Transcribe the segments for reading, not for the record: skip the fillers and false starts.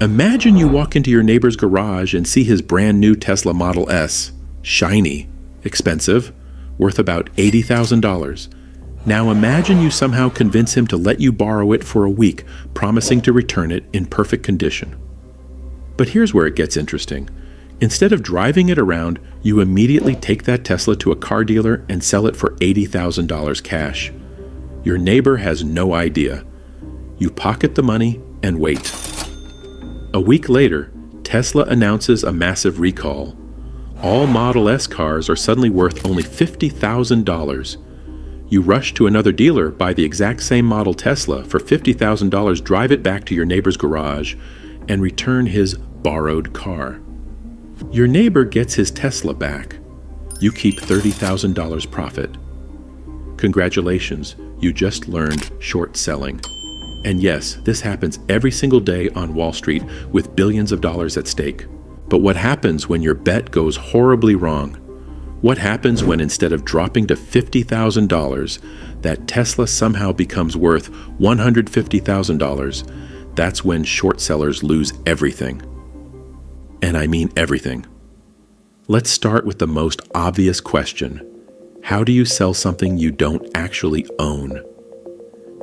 Imagine you walk into your neighbor's garage and see his brand new Tesla Model S. Shiny, expensive, worth about $80,000. Now imagine you somehow convince him to let you borrow it for a week, promising to return it in perfect condition. But here's where it gets interesting. Instead of driving it around, you immediately take that Tesla to a car dealer and sell it for $80,000 cash. Your neighbor has no idea. You pocket the money and wait. A week later, Tesla announces a massive recall. All Model S cars are suddenly worth only $50,000. You rush to another dealer, buy the exact same model Tesla for $50,000, drive it back to your neighbor's garage, and return his borrowed car. Your neighbor gets his Tesla back. You keep $30,000 profit. Congratulations, you just learned short selling. And yes, this happens every single day on Wall Street with billions of dollars at stake. But what happens when your bet goes horribly wrong? What happens when instead of dropping to $50,000, that Tesla somehow becomes worth $150,000? That's when short sellers lose everything. And I mean everything. Let's start with the most obvious question. How do you sell something you don't actually own?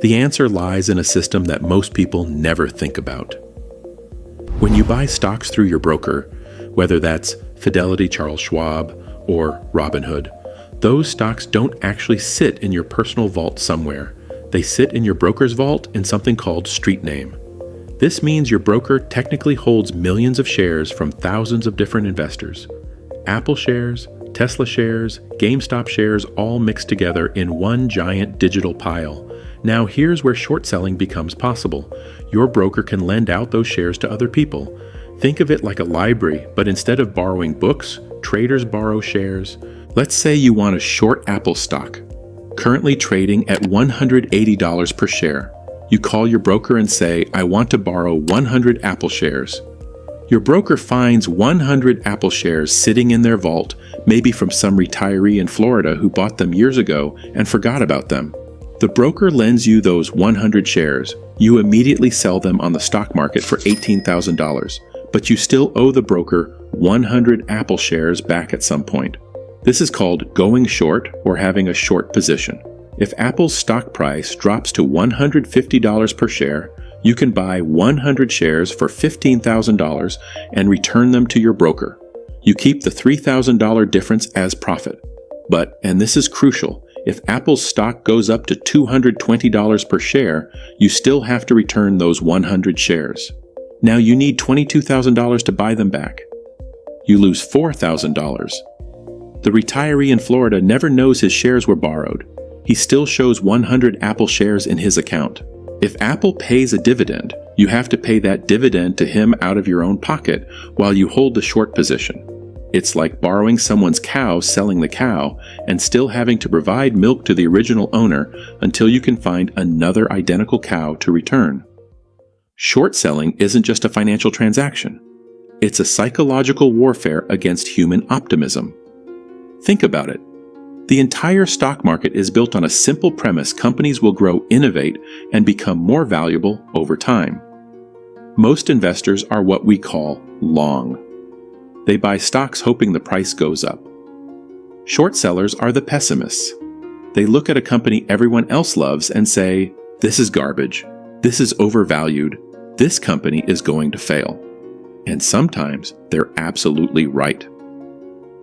The answer lies in a system that most people never think about. When you buy stocks through your broker, whether that's Fidelity, Charles Schwab, or Robinhood, those stocks don't actually sit in your personal vault somewhere. They sit in your broker's vault in something called street name. This means your broker technically holds millions of shares from thousands of different investors. Apple shares, Tesla shares, GameStop shares all mixed together in one giant digital pile. Now here's where short selling becomes possible. Your broker can lend out those shares to other people. Think of it like a library, but instead of borrowing books, traders borrow shares. Let's say you want a short Apple stock, currently trading at $180 per share. You call your broker and say, I want to borrow 100 Apple shares. Your broker finds 100 Apple shares sitting in their vault, maybe from some retiree in Florida who bought them years ago and forgot about them. The broker lends you those 100 shares. You immediately sell them on the stock market for $18,000, but you still owe the broker 100 Apple shares back at some point. This is called going short or having a short position. If Apple's stock price drops to $150 per share, you can buy 100 shares for $15,000 and return them to your broker. You keep the $3,000 difference as profit. But, and this is crucial, if Apple's stock goes up to $220 per share, you still have to return those 100 shares. Now you need $22,000 to buy them back. You lose $4,000. The retiree in Florida never knows his shares were borrowed. He still shows 100 Apple shares in his account. If Apple pays a dividend, you have to pay that dividend to him out of your own pocket while you hold the short position. It's like borrowing someone's cow, selling the cow, and still having to provide milk to the original owner until you can find another identical cow to return. Short selling isn't just a financial transaction. It's a psychological warfare against human optimism. Think about it. The entire stock market is built on a simple premise: companies will grow, innovate, and become more valuable over time. Most investors are what we call long. They buy stocks hoping the price goes up. Short sellers are the pessimists. They look at a company everyone else loves and say, this is garbage, this is overvalued, this company is going to fail. And sometimes they're absolutely right.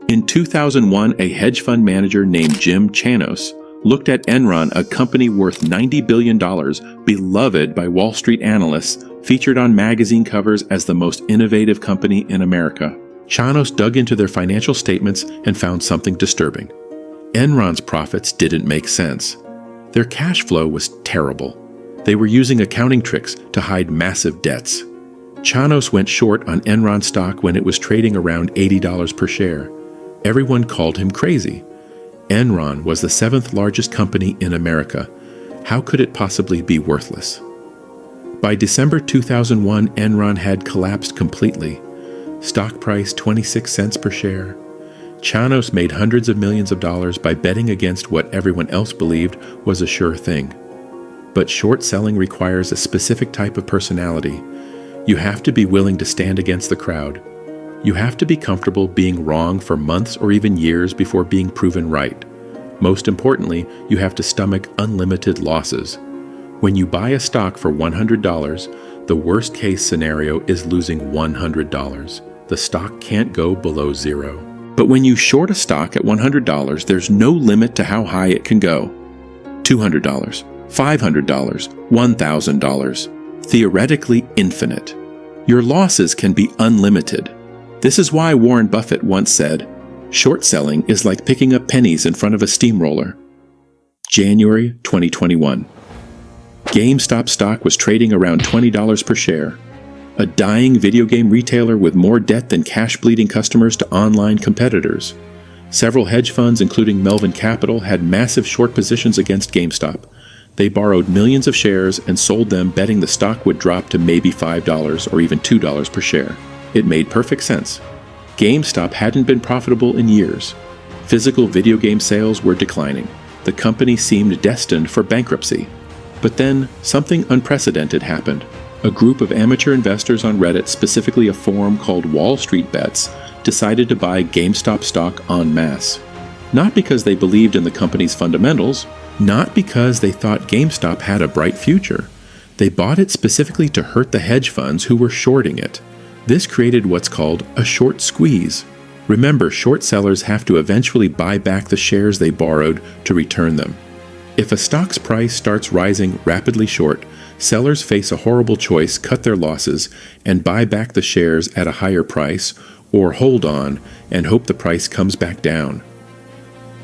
In 2001, a hedge fund manager named Jim Chanos looked at Enron, a company worth $90 billion, beloved by Wall Street analysts, featured on magazine covers as the most innovative company in America. Chanos dug into their financial statements and found something disturbing. Enron's profits didn't make sense. Their cash flow was terrible. They were using accounting tricks to hide massive debts. Chanos went short on Enron stock when it was trading around $80 per share. Everyone called him crazy. Enron was the 7th largest company in America. How could it possibly be worthless? By December 2001, Enron had collapsed completely. Stock price 26 cents per share. Chanos made hundreds of millions of dollars by betting against what everyone else believed was a sure thing. But short selling requires a specific type of personality. You have to be willing to stand against the crowd. You have to be comfortable being wrong for months or even years before being proven right. Most importantly, you have to stomach unlimited losses. When you buy a stock for $100, the worst case scenario is losing $100. The stock can't go below zero. But when you short a stock at $100, there's no limit to how high it can go. $200, $500, $1,000. Theoretically infinite. Your losses can be unlimited. This is why Warren Buffett once said, "Short selling is like picking up pennies in front of a steamroller." January 2021. GameStop stock was trading around $20 per share. A dying video game retailer with more debt than cash-bleeding customers to online competitors. Several hedge funds, including Melvin Capital, had massive short positions against GameStop. They borrowed millions of shares and sold them betting the stock would drop to maybe $5 or even $2 per share. It made perfect sense. GameStop hadn't been profitable in years. Physical video game sales were declining. The company seemed destined for bankruptcy. But then, something unprecedented happened. A group of amateur investors on Reddit, specifically a forum called Wall Street Bets, decided to buy GameStop stock en masse. Not because they believed in the company's fundamentals, not because they thought GameStop had a bright future. They bought it specifically to hurt the hedge funds who were shorting it. This created what's called a short squeeze. Remember, short sellers have to eventually buy back the shares they borrowed to return them. If a stock's price starts rising rapidly short, sellers face a horrible choice: cut their losses and buy back the shares at a higher price, or hold on and hope the price comes back down.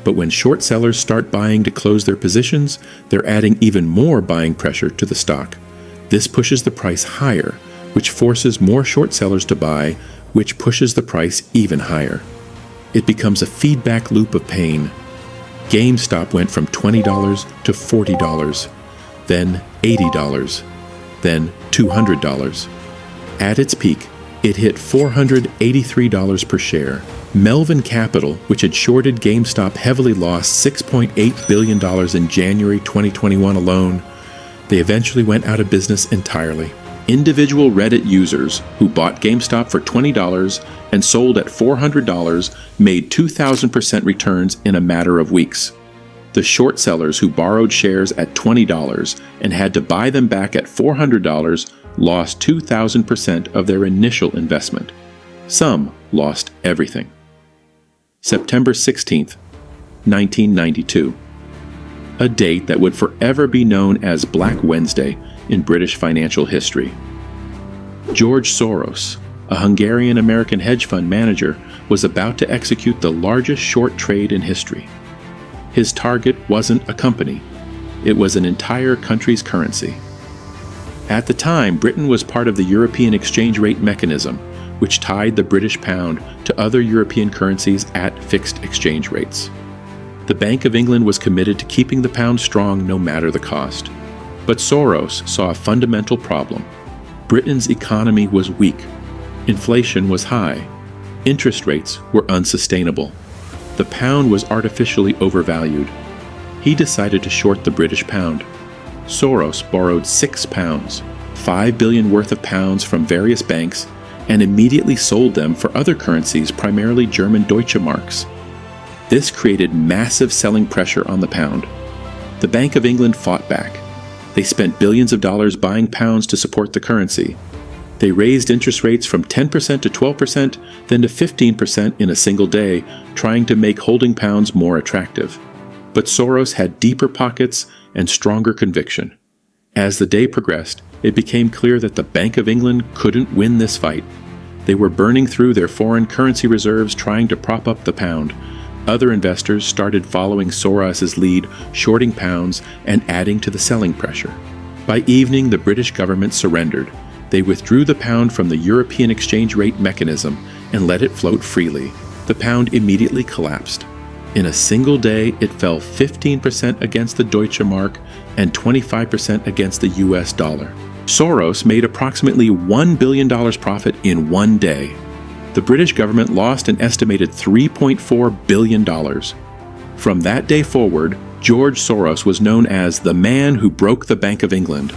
But when short sellers start buying to close their positions, they're adding even more buying pressure to the stock. This pushes the price higher, which forces more short sellers to buy, which pushes the price even higher. It becomes a feedback loop of pain. GameStop went from $20 to $40, then $80, then $200. At its peak, it hit $483 per share. Melvin Capital, which had shorted GameStop, heavily lost $6.8 billion in January 2021 alone. They eventually went out of business entirely. Individual Reddit users who bought GameStop for $20 and sold at $400 made 2,000% returns in a matter of weeks. The short sellers who borrowed shares at $20 and had to buy them back at $400 lost 2,000% of their initial investment. Some lost everything. September 16th, 1992. A date that would forever be known as Black Wednesday in British financial history. George Soros, a Hungarian-American hedge fund manager, was about to execute the largest short trade in history. His target wasn't a company. It was an entire country's currency. At the time, Britain was part of the European exchange rate mechanism, which tied the British pound to other European currencies at fixed exchange rates. The Bank of England was committed to keeping the pound strong no matter the cost. But Soros saw a fundamental problem. Britain's economy was weak. Inflation was high. Interest rates were unsustainable. The pound was artificially overvalued. He decided to short the British pound. Soros borrowed £6, $5 billion worth of pounds from various banks, and immediately sold them for other currencies, primarily German Deutsche Marks. This created massive selling pressure on the pound. The Bank of England fought back. They spent billions of dollars buying pounds to support the currency. They raised interest rates from 10% to 12%, then to 15% in a single day, trying to make holding pounds more attractive. But Soros had deeper pockets and stronger conviction. As the day progressed, it became clear that the Bank of England couldn't win this fight. They were burning through their foreign currency reserves trying to prop up the pound. Other investors started following Soros's lead, shorting pounds and adding to the selling pressure. By evening, the British government surrendered. They withdrew the pound from the European exchange rate mechanism and let it float freely. The pound immediately collapsed. In a single day, it fell 15% against the Deutsche Mark and 25% against the US dollar. Soros made approximately $1 billion profit in one day. The British government lost an estimated $3.4 billion. From that day forward, George Soros was known as the man who broke the Bank of England.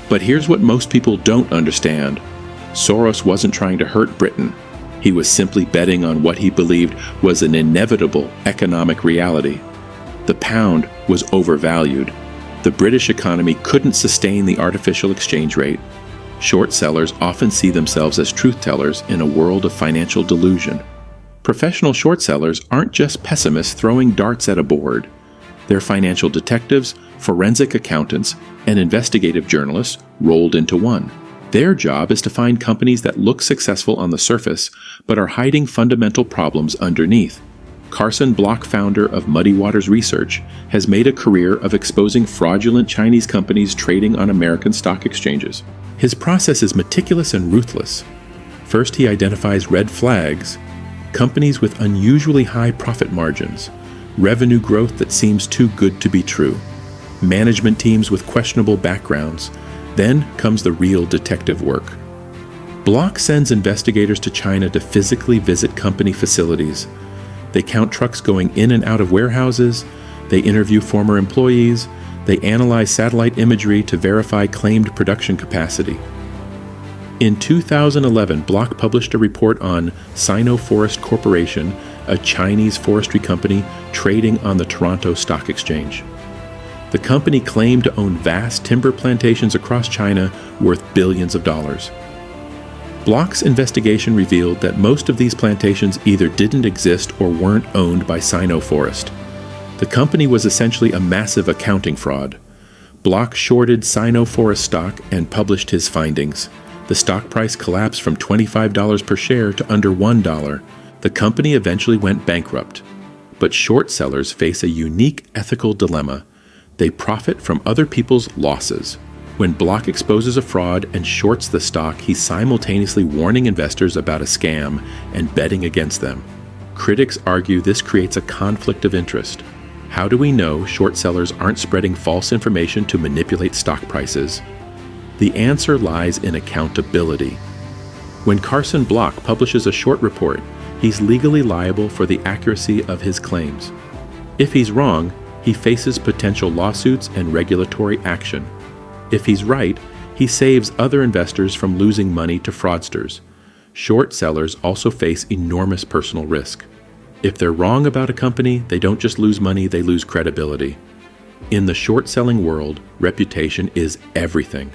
But here's what most people don't understand. Soros wasn't trying to hurt Britain. He was simply betting on what he believed was an inevitable economic reality. The pound was overvalued. The British economy couldn't sustain the artificial exchange rate. Short sellers often see themselves as truth tellers in a world of financial delusion. Professional short sellers aren't just pessimists throwing darts at a board. They're financial detectives, forensic accountants, and investigative journalists rolled into one. Their job is to find companies that look successful on the surface, but are hiding fundamental problems underneath. Carson Block, founder of Muddy Waters Research, has made a career of exposing fraudulent Chinese companies trading on American stock exchanges. His process is meticulous and ruthless. First, he identifies red flags, companies with unusually high profit margins, revenue growth that seems too good to be true, management teams with questionable backgrounds. Then comes the real detective work. Block sends investigators to China to physically visit company facilities. They count trucks going in and out of warehouses, they interview former employees, they analyze satellite imagery to verify claimed production capacity. In 2011, Block published a report on Sino-Forest Corporation, a Chinese forestry company trading on the Toronto Stock Exchange. The company claimed to own vast timber plantations across China worth billions of dollars. Block's investigation revealed that most of these plantations either didn't exist or weren't owned by Sino-Forest. The company was essentially a massive accounting fraud. Block shorted Sino-Forest stock and published his findings. The stock price collapsed from $25 per share to under $1. The company eventually went bankrupt. But short sellers face a unique ethical dilemma. They profit from other people's losses. When Block exposes a fraud and shorts the stock, he's simultaneously warning investors about a scam and betting against them. Critics argue this creates a conflict of interest. How do we know short sellers aren't spreading false information to manipulate stock prices? The answer lies in accountability. When Carson Block publishes a short report, he's legally liable for the accuracy of his claims. If he's wrong, he faces potential lawsuits and regulatory action. If he's right, he saves other investors from losing money to fraudsters. Short sellers also face enormous personal risk. If they're wrong about a company, they don't just lose money, they lose credibility. In the short-selling world, reputation is everything.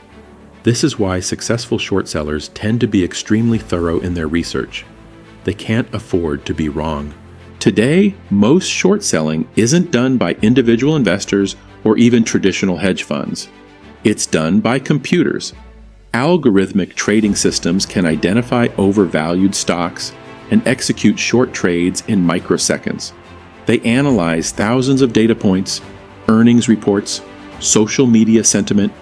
This is why successful short sellers tend to be extremely thorough in their research. They can't afford to be wrong. Today, most short selling isn't done by individual investors or even traditional hedge funds. It's done by computers. Algorithmic trading systems can identify overvalued stocks and execute short trades in microseconds. They analyze thousands of data points, earnings reports, social media sentiment,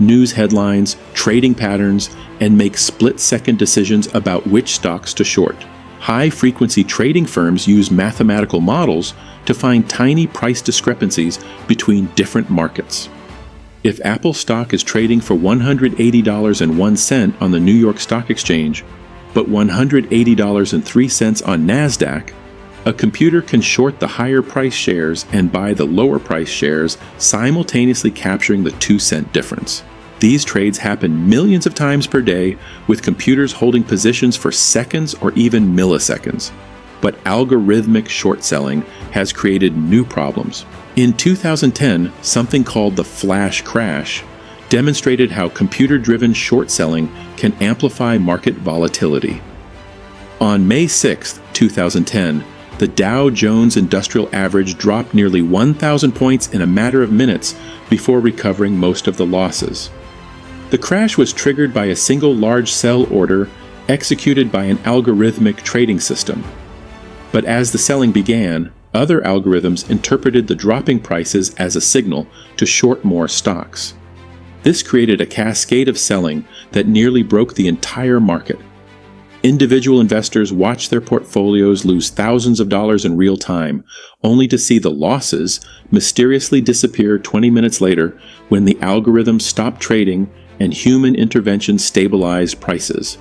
news headlines, trading patterns, and make split-second decisions about which stocks to short. High-frequency trading firms use mathematical models to find tiny price discrepancies between different markets. If Apple stock is trading for $180.01 on the New York Stock Exchange, but $180.03 on NASDAQ, a computer can short the higher price shares and buy the lower price shares, simultaneously capturing the 2-cent difference. These trades happen millions of times per day, with computers holding positions for seconds or even milliseconds. But algorithmic short selling has created new problems. In 2010, something called the flash crash demonstrated how computer-driven short selling can amplify market volatility. On May 6, 2010, the Dow Jones Industrial Average dropped nearly 1,000 points in a matter of minutes before recovering most of the losses. The crash was triggered by a single large sell order executed by an algorithmic trading system. But as the selling began, other algorithms interpreted the dropping prices as a signal to short more stocks. This created a cascade of selling that nearly broke the entire market. Individual investors watched their portfolios lose thousands of dollars in real time, only to see the losses mysteriously disappear 20 minutes later when the algorithm stopped trading and human intervention stabilized prices.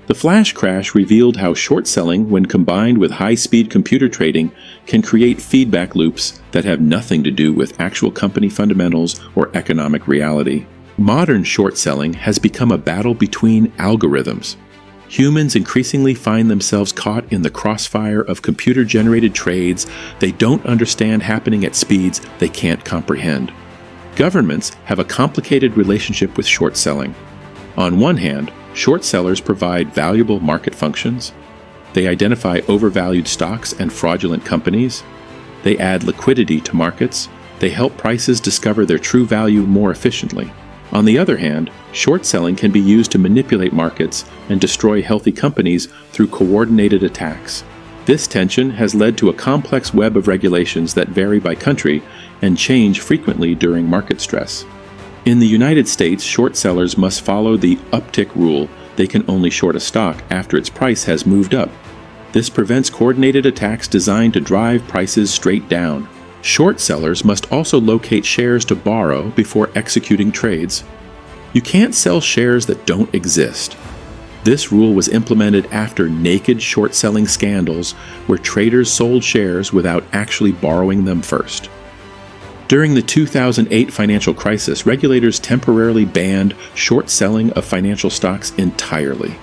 The flash crash revealed how short selling, when combined with high-speed computer trading, can create feedback loops that have nothing to do with actual company fundamentals or economic reality. Modern short selling has become a battle between algorithms. Humans increasingly find themselves caught in the crossfire of computer-generated trades they don't understand happening at speeds they can't comprehend. Governments have a complicated relationship with short selling. On one hand, short sellers provide valuable market functions. They identify overvalued stocks and fraudulent companies. They add liquidity to markets. They help prices discover their true value more efficiently. On the other hand, short selling can be used to manipulate markets and destroy healthy companies through coordinated attacks. This tension has led to a complex web of regulations that vary by country and change frequently during market stress. In the United States, short sellers must follow the uptick rule. They can only short a stock after its price has moved up. This prevents coordinated attacks designed to drive prices straight down. Short sellers must also locate shares to borrow before executing trades. You can't sell shares that don't exist. This rule was implemented after naked short-selling scandals where traders sold shares without actually borrowing them first. During the 2008 financial crisis, regulators temporarily banned short selling of financial stocks entirely.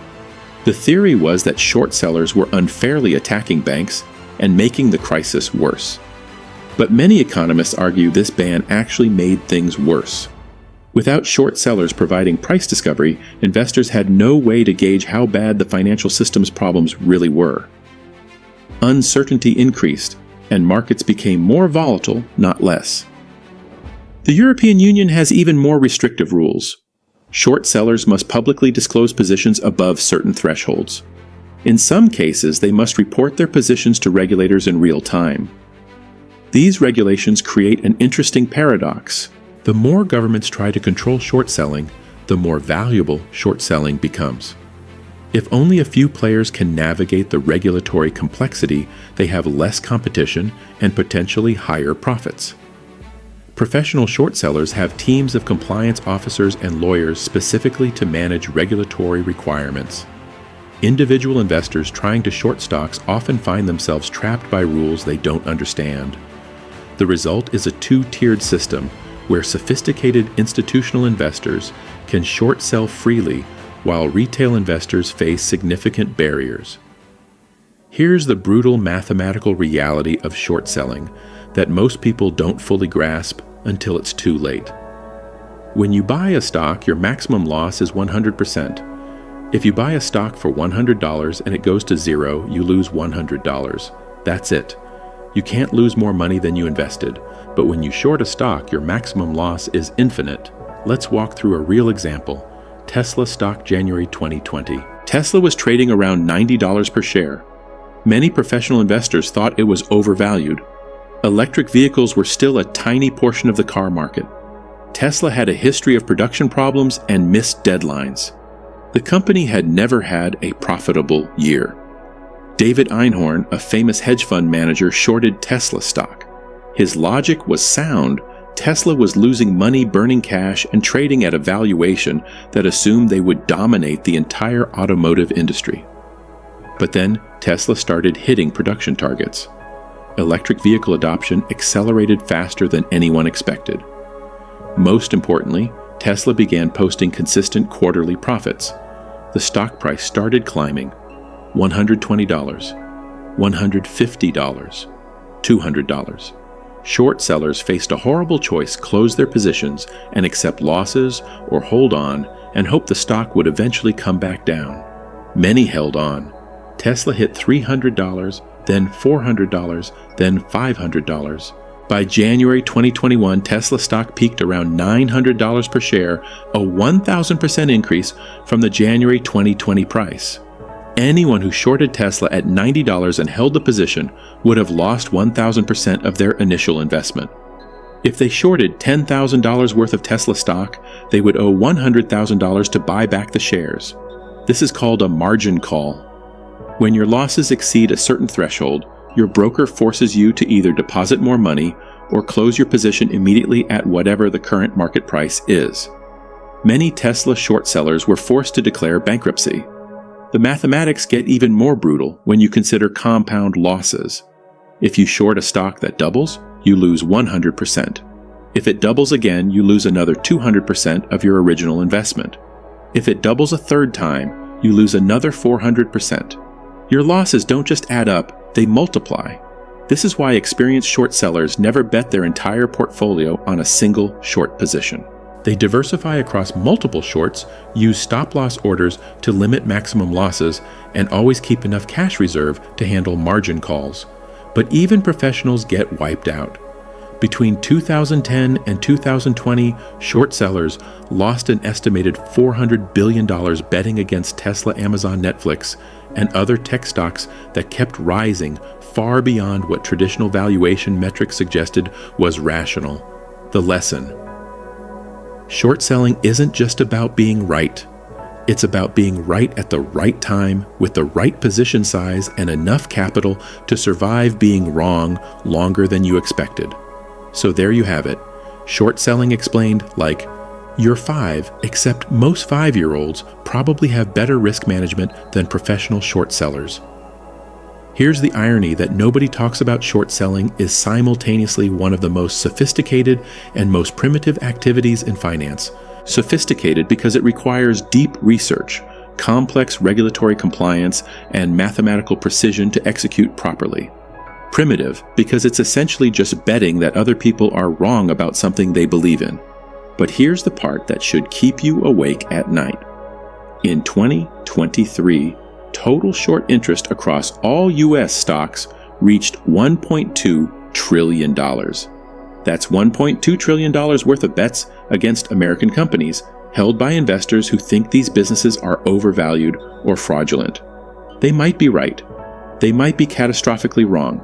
The theory was that short sellers were unfairly attacking banks and making the crisis worse. But many economists argue this ban actually made things worse. Without short sellers providing price discovery, investors had no way to gauge how bad the financial system's problems really were. Uncertainty increased, and markets became more volatile, not less. The European Union has even more restrictive rules. Short sellers must publicly disclose positions above certain thresholds. In some cases, they must report their positions to regulators in real time. These regulations create an interesting paradox. The more governments try to control short selling, the more valuable short selling becomes. If only a few players can navigate the regulatory complexity, they have less competition and potentially higher profits. Professional short sellers have teams of compliance officers and lawyers specifically to manage regulatory requirements. Individual investors trying to short stocks often find themselves trapped by rules they don't understand. The result is a two-tiered system where sophisticated institutional investors can short sell freely while retail investors face significant barriers. Here's the brutal mathematical reality of short selling that most people don't fully grasp until it's too late. When you buy a stock, your maximum loss is 100%. If you buy a stock for $100 and it goes to zero, you lose $100. That's it. You can't lose more money than you invested, but when you short a stock, your maximum loss is infinite. Let's walk through a real example. Tesla stock, January 2020. Tesla was trading around $90 per share. Many professional investors thought it was overvalued. Electric vehicles were still a tiny portion of the car market. Tesla had a history of production problems and missed deadlines. The company had never had a profitable year. David Einhorn, a famous hedge fund manager, shorted Tesla stock. His logic was sound. Tesla was losing money burning cash and trading at a valuation that assumed they would dominate the entire automotive industry. But then Tesla started hitting production targets. Electric vehicle adoption accelerated faster than anyone expected. Most importantly, Tesla began posting consistent quarterly profits. The stock price started climbing. $120, $150, $200. Short sellers faced a horrible choice: close their positions and accept losses, or hold on and hope the stock would eventually come back down. Many held on. Tesla hit $300, then $400, then $500. By January 2021, Tesla stock peaked around $900 per share, a 1,000% increase from the January 2020 price. Anyone who shorted Tesla at $90 and held the position would have lost 1,000% of their initial investment. If they shorted $10,000 worth of Tesla stock, they would owe $100,000 to buy back the shares. This is called a margin call. When your losses exceed a certain threshold, your broker forces you to either deposit more money or close your position immediately at whatever the current market price is. Many Tesla short sellers were forced to declare bankruptcy. The mathematics get even more brutal when you consider compound losses. If you short a stock that doubles, you lose 100%. If it doubles again, you lose another 200% of your original investment. If it doubles a third time, you lose another 400%. Your losses don't just add up, they multiply. This is why experienced short sellers never bet their entire portfolio on a single short position. They diversify across multiple shorts, use stop-loss orders to limit maximum losses, and always keep enough cash reserve to handle margin calls. But even professionals get wiped out. Between 2010 and 2020, short sellers lost an estimated $400 billion betting against Tesla, Amazon, Netflix, and other tech stocks that kept rising far beyond what traditional valuation metrics suggested was rational. The lesson: short selling isn't just about being right. It's about being right at the right time with the right position size and enough capital to survive being wrong longer than you expected. So there you have it. Short selling explained like, you're 5, except most 5-year-olds probably have better risk management than professional short sellers. Here's the irony that nobody talks about short selling is simultaneously one of the most sophisticated and most primitive activities in finance. Sophisticated because it requires deep research, complex regulatory compliance, and mathematical precision to execute properly. Primitive because it's essentially just betting that other people are wrong about something they believe in. But here's the part that should keep you awake at night. In 2023, total short interest across all U.S. stocks reached $1.2 trillion. That's $1.2 trillion worth of bets against American companies held by investors who think these businesses are overvalued or fraudulent. They might be right. They might be catastrophically wrong.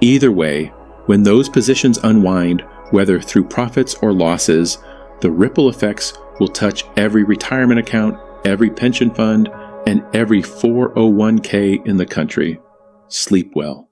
Either way, when those positions unwind, whether through profits or losses, the ripple effects will touch every retirement account, every pension fund, and every 401k in the country. Sleep well.